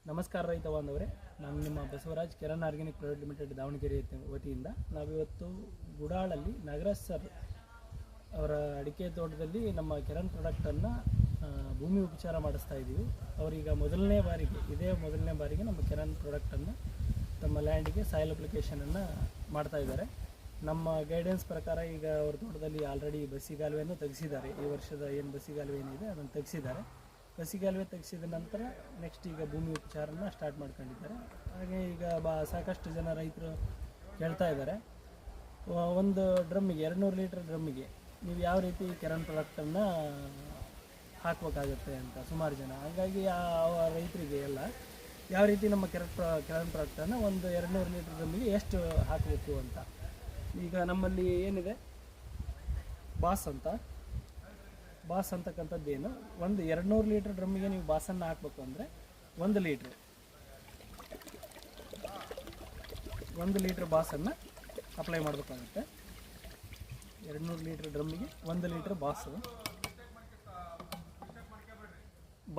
ನಮಸ್ಕಾರ ರೈತ ಬಾಂಧವರೇ, ನಾನು ನಿಮ್ಮ Basavaraj Keran organic private limited Davangere ವತಿಯಿಂದ ನಾವಿವತ್ತು ಗುಡಾಳಲ್ಲಿ ನಾಗರಾಜ್ ಸರ್ ಅವರ ಅಡಿಕೆ ತೋಟದಲ್ಲಿ ನಮ್ಮ ಕೆರನ್ ಪ್ರಾಡಕ್ಟನ್ನು ಭೂಮಿ ಉಪಚಾರ ಮಾಡಿಸ್ತಾ ಇದ್ದೀವಿ. ಅವರೀಗ ಮೊದಲನೇ ಬಾರಿಗೆ ನಮ್ಮ ಕೆರನ್ ಪ್ರಾಡಕ್ಟನ್ನು ತಮ್ಮ ಲ್ಯಾಂಡಿಗೆ ಸಾಯಿಲ್ ಅಪ್ಲಿಕೇಶನನ್ನು ಮಾಡ್ತಾ ಇದ್ದಾರೆ. ನಮ್ಮ ಗೈಡೆನ್ಸ್ ಪ್ರಕಾರ ಈಗ ಅವ್ರ ತೋಟದಲ್ಲಿ ಆಲ್ರೆಡಿ ಬಸಿಗಾಲುವೆಯನ್ನು ತೆಗೆಸಿದ್ದಾರೆ. ಈ ವರ್ಷದ ಏನು ಬಸಿಗಾಲುವೆ ಏನಿದೆ ಅದನ್ನು ತೆಗೆಸಿದ್ದಾರೆ. ಬಸಿಗಾಲುವೆ ತೆಗೆಸಿದ ನಂತರ ನೆಕ್ಸ್ಟ್ ಈಗ ಭೂಮಿ ಉಪಚಾರನ ಸ್ಟಾರ್ಟ್ ಮಾಡ್ಕೊಂಡಿದ್ದಾರೆ. ಹಾಗೆ ಈಗ ಸಾಕಷ್ಟು ಜನ ರೈತರು ಕೇಳ್ತಾ ಇದ್ದಾರೆ, ಒಂದು ಡ್ರಮ್ಮಿಗೆ 200 ಲೀಟ್ರ್ ಡ್ರಮ್ಮಿಗೆ ನೀವು ಯಾವ ರೀತಿ ಕೆರನ್ ಪ್ರಾಡಕ್ಟನ್ನು ಹಾಕಬೇಕಾಗತ್ತೆ ಅಂತ ಸುಮಾರು ಜನ. ಹಾಗಾಗಿ ಆ ರೈತರಿಗೆ ಎಲ್ಲ ಯಾವ ರೀತಿ ನಮ್ಮ ಕೆರನ್ ಪ್ರಾಡಕ್ಟನ್ನು ಒಂದು 200 ಲೀಟ್ರ್ ಡ್ರಮ್ಮಿಗೆ ಎಷ್ಟು ಹಾಕಬೇಕು ಅಂತ. ಈಗ ನಮ್ಮಲ್ಲಿ ಏನಿದೆ ಬಾಸ್ ಅಂತಕ್ಕಂಥದ್ದೇನು, ಒಂದು 200 ಲೀಟ್ರ್ ಡ್ರಮ್ಮಿಗೆ ನೀವು ಬಾಸನ್ನು ಹಾಕಬೇಕು ಅಂದರೆ 1 ಲೀಟ್ರ್ ಬಾಸನ್ನು ಅಪ್ಲೈ ಮಾಡಬೇಕಾಗುತ್ತೆ. 200 ಲೀಟ್ರ್ ಡ್ರಮ್ಮಿಗೆ 1 ಲೀಟ್ರ್ ಬಾಸು.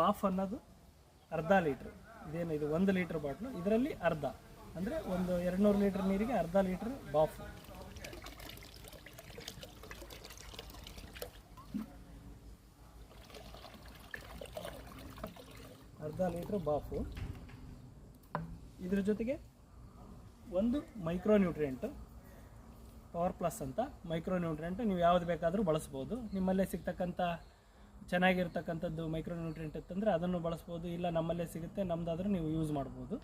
ಬಾಫ್ ಅನ್ನೋದು ಅರ್ಧ ಲೀಟ್ರ್. ಇದು 1 ಲೀಟ್ರ್ ಬಾಟ್ಲು, ಇದರಲ್ಲಿ ಅರ್ಧ ಅಂದರೆ ಒಂದು 200 ಲೀಟ್ರ್ ನೀರಿಗೆ ಅರ್ಧ ಲೀಟ್ರ್ ಬಾಫ್. ಅರ್ಧ ಲೀಟ್ರ್ ಬಾಫು. ಇದ್ರ ಜೊತೆಗೆ ಒಂದು ಮೈಕ್ರೋನ್ಯೂಟ್ರಿಯೆಂಟು, ಪವರ್ ಪ್ಲಸ್ ಅಂತ ಮೈಕ್ರೋನ್ಯೂಟ್ರಿಯೆಂಟ್ ನೀವು ಯಾವುದು ಬೇಕಾದರೂ ಬಳಸ್ಬೋದು. ನಿಮ್ಮಲ್ಲೇ ಸಿಗ್ತಕ್ಕಂಥ ಚೆನ್ನಾಗಿರ್ತಕ್ಕಂಥದ್ದು ಮೈಕ್ರೋನ್ಯೂಟ್ರಿಯೆಂಟ್ ಇತ್ತಂದರೆ ಅದನ್ನು ಬಳಸ್ಬೋದು, ಇಲ್ಲ ನಮ್ಮಲ್ಲೇ ಸಿಗುತ್ತೆ ನಮ್ಮದಾದರೂ ನೀವು ಯೂಸ್ ಮಾಡ್ಬೋದು.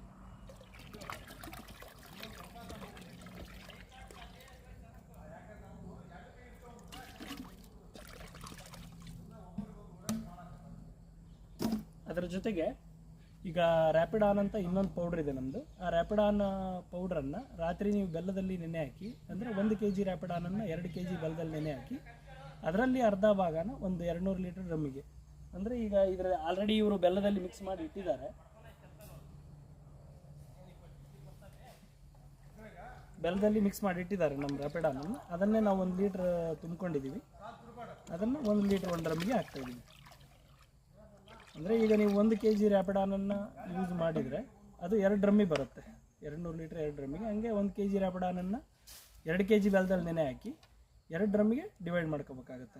ಅದರ ಜೊತೆಗೆ ಈಗ ರ್ಯಾಪಿಡಾನ್ ಅಂತ ಇನ್ನೊಂದು ಪೌಡ್ರ್ ಇದೆ ನಮ್ಮದು. ಆ ರ್ಯಾಪಿಡಾನ್ ಪೌಡ್ರನ್ನು ರಾತ್ರಿ ನೀವು ಬೆಲ್ಲದಲ್ಲಿ ನೆನೆ ಹಾಕಿ, ಅಂದರೆ 1 kg ರ್ಯಾಪಿಡಾನನ್ನು 2 kg ಬೆಲ್ಲದಲ್ಲಿ ನೆನೆ ಹಾಕಿ ಅದರಲ್ಲಿ ಅರ್ಧ ಭಾಗನ ಒಂದು 200 ಲೀಟ್ರ್ ಡ್ರಮ್ಮಿಗೆ, ಅಂದರೆ ಈಗ ಇದರ ಆಲ್ರೆಡಿ ಇವರು ಬೆಲ್ಲದಲ್ಲಿ ಮಿಕ್ಸ್ ಮಾಡಿ ಇಟ್ಟಿದ್ದಾರೆ. ನಮ್ಮ ರ್ಯಾಪಿಡಾನನ್ನು ಅದನ್ನೇ ನಾವು 1 ಲೀಟ್ರ್ ತುಂಬಿಕೊಂಡಿದ್ದೀವಿ. ಅದನ್ನು 1 ಲೀಟ್ರ್ 1 ಡ್ರಮ್ಮಿಗೆ ಹಾಕ್ತಾಯಿದ್ದೀವಿ. ಅಂದರೆ ಈಗ ನೀವು 1 kg ರ್ಯಾಪಿಡಾನನ್ನು ಯೂಸ್ ಮಾಡಿದರೆ ಅದು 2 ಡ್ರಮ್ಮಿ ಬರುತ್ತೆ, 200 ಲೀಟ್ರ್ 2 ಡ್ರಮ್ಮಿಗೆ. ಹಂಗೆ 1 kg ರ್ಯಾಪಿಡಾನನ್ನು 2 kg ಬೆಲ್ಲದಲ್ಲಿ ನೆನೆ ಹಾಕಿ 2 ಡ್ರಮ್ಮಿಗೆ ಡಿವೈಡ್ ಮಾಡ್ಕೋಬೇಕಾಗತ್ತೆ.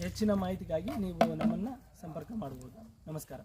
ಹೆಚ್ಚಿನ ಮಾಹಿತಿಗಾಗಿ ನೀವು ನಮ್ಮನ್ನು ಸಂಪರ್ಕ ಮಾಡ್ಬೋದು. ನಮಸ್ಕಾರ.